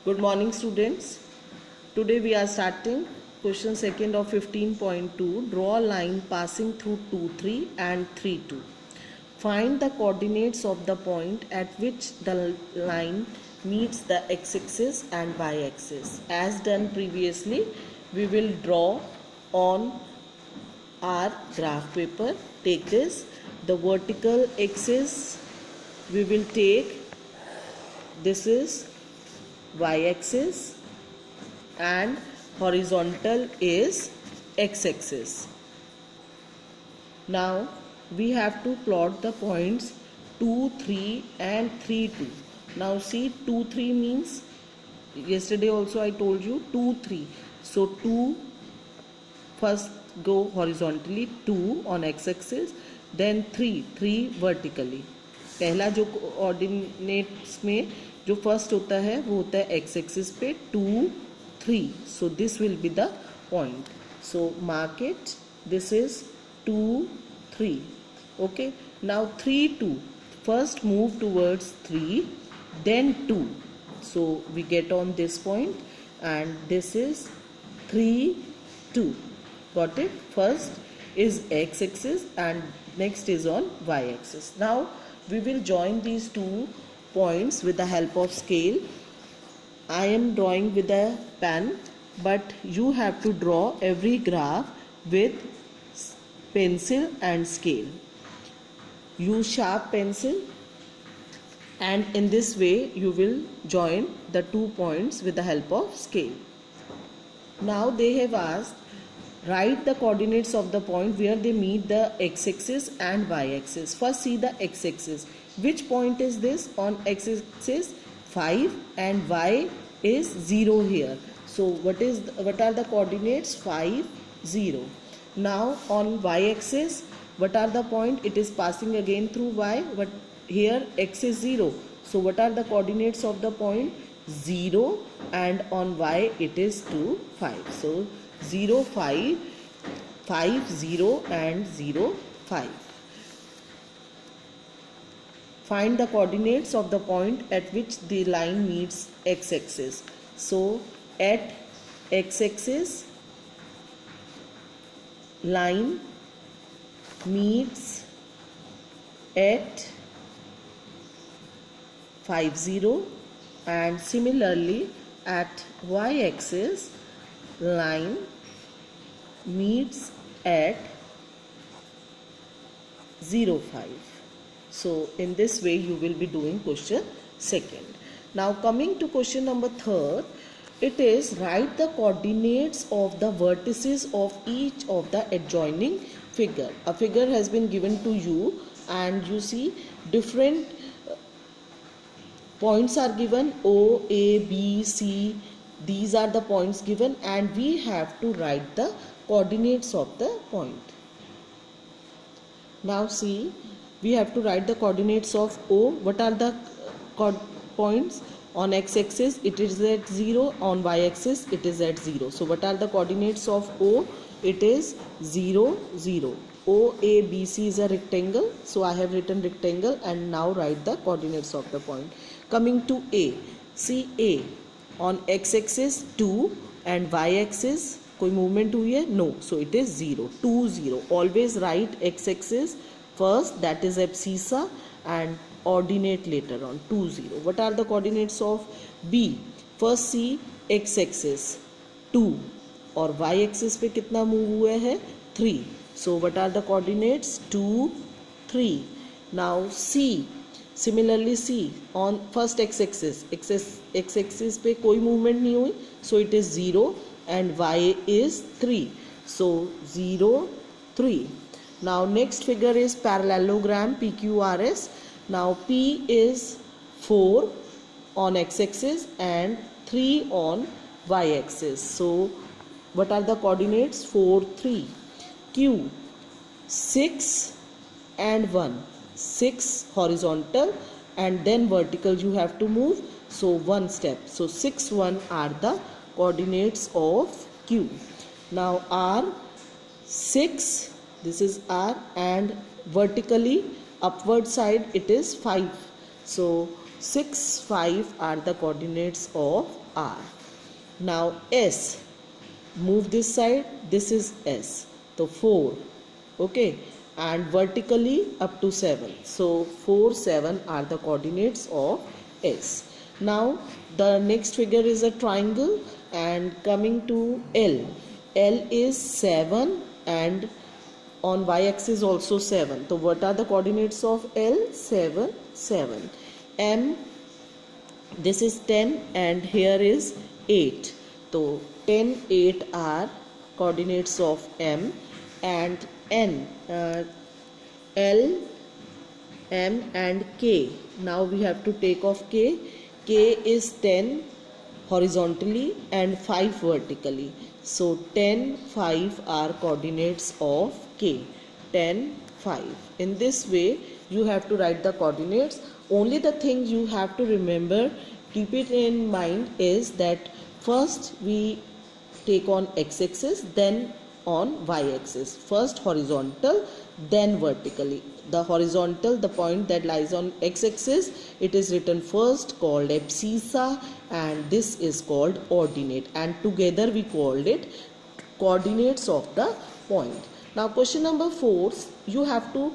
Good morning, students. Today we are starting question second of 15.2. Draw a line passing through 2, 3 and 3, 2. Find the coordinates of the point at which the line meets the x-axis and y-axis. As done previously, we will draw on our graph paper. Take this. The vertical axis we will take. This is y-axis and horizontal is x-axis. Now we have to plot the points 2, 3 and 3, 2. Now see 2, 3 means, yesterday also I told you 2, 3. So 2 first go horizontally, 2 on x-axis, then 3 vertically. पहला जो coordinates में जो first होता है वो होता है x axis पे 2, 3. So this will be the point. So mark it. This is 2, 3. Okay. Now 3, 2. First move towards 3, then 2. So we get on this point and this is 3, 2. Got it? First is x axis and next is on y axis. Now we will join these two points with the help of scale. I am drawing with a pen, but you have to draw every graph with pencil and scale. Use sharp pencil, and in this way you will join the 2 points with the help of scale. Now they have asked, write the coordinates of the point where they meet the x-axis and y-axis. First see the x-axis. Which point is this? On x-axis 5 and y is 0 here. So what are the coordinates? 5, 0. Now on y-axis, what are the point? It is passing again through y, but here x is 0. So what are the coordinates of the point? 0, and on y it is 2, 5. So 0, 5, 5, 0 and 0, 5. Find the coordinates of the point at which the line meets x-axis. So at x-axis, line meets at 5, 0, and similarly at y-axis, line meets at 0, 5. So in this way you will be doing question second. Now coming to question number third, it is write the coordinates of the vertices of each of the adjoining figure. A figure has been given to you and you see different points are given, O, A, B, C. These are the points given and we have to write the coordinates of the point. Now see, we have to write the coordinates of O. What are the points? On x-axis it is at 0, on y-axis it is at 0. So what are the coordinates of O? It is 0, 0. O, A, B, C is a rectangle. So I have written rectangle and now write the coordinates of the point. Coming to A, see A. On x-axis 2 and y-axis कोई movement हुई है? No. So it is 0, 2, 0. Always write x-axis first, that is abscissa, and ordinate later on, 2, 0. What are the coordinates of B? First see x-axis 2 और y-axis पे कितना move हुआ है? 3. So what are the coordinates? 2, 3. Now C. Similarly C on first x-axis, x-axis पे कोई movement नहीं हुई, so it is 0 and y is 3. So 0, 3. Now next figure is parallelogram PQRS. Now P is 4 on x-axis and 3 on y-axis. So what are the coordinates? 4, 3. Q 6 and 1. 6 horizontal and then vertical you have to move. So one step. So 6, 1 are the coordinates of Q. Now R 6. This is R and vertically upward side it is 5. So 6, 5 are the coordinates of R. Now S, move this side, this is S, so 4, okay, and vertically up to 7, so 4, 7 are the coordinates of S. Now the next figure is a triangle, and coming to L, L is 7 and on y-axis also 7, so what are the coordinates of L? 7, 7. M, this is 10 and here is 8, so 10, 8 are coordinates of M. And N, L, M and K. Now we have to take off K. K is 10 horizontally and 5 vertically, so 10, 5 are coordinates of K. 10, 5. In this way you have to write the coordinates. Only the thing you have to remember, keep it in mind, is that first we take on x-axis, then on y-axis. First horizontal, then vertically. The horizontal, the point that lies on x-axis, it is written first, called abscissa, and this is called ordinate, and together we called it coordinates of the point. Now question number 4, you have to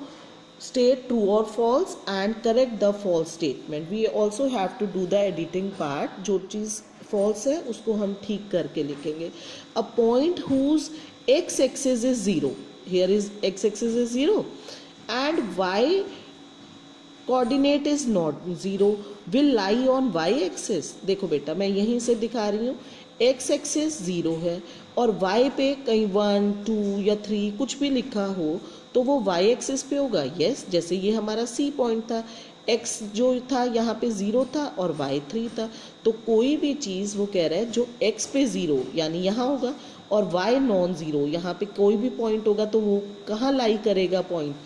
state true or false and correct the false statement. We also have to do the editing part. जो चीज़ false है उसको हम ठीक करके लिखेंगे. A point whose x-axis is 0, here is x-axis is 0 and y coordinate is not 0, will lie on y-axis. देखो बेटा मैं यहीं से दिखा रही हूँ, x-axis 0 है और y पे कहीं 1, 2 या 3 कुछ भी लिखा हो तो वो y-axis पे होगा. यस, जैसे ये हमारा C पॉइंट था, x जो था यहाँ पे 0 था और y 3 था, तो कोई भी चीज़ वो कह रहा है जो x पे 0 यानी यहाँ होगा और y नॉन ज़ीरो, यहाँ पे कोई भी पॉइंट होगा तो वो कहाँ लाई करेगा point?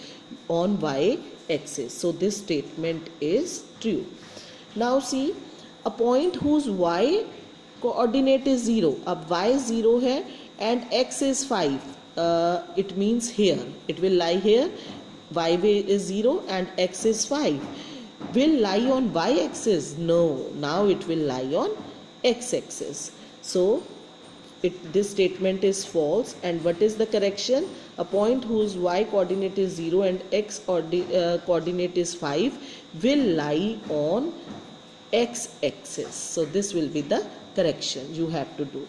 On y axis. So this statement is true. Now see, a point whose y coordinate is 0. अब y 0 है and x is 5. It means here. It will lie here. Y is 0 and x is 5. Will lie on y axis? No. Now it will lie on x axis. So this statement is false. And what is the correction? A point whose y coordinate is 0 and x coordinate is 5 will lie on x axis. So this will be the correction you have to do.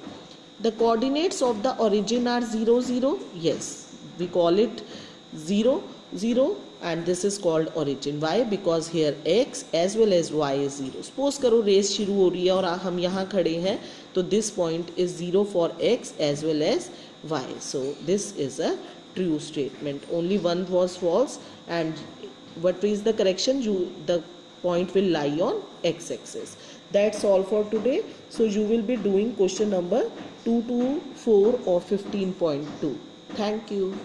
The coordinates of the origin are 0, 0. Yes, we call it 0, 0 and this is called origin. Why? Because here x as well as y is 0. Suppose करो race शुरू हो रही है और हम यहाँ खड़े हैं तो this point is 0 for x as well as y. So this is a true statement. Only one was false. And what is the correction? The point will lie on x axis. That's all for today. So you will be doing question number 2 to 4 of 15.2. Thank you.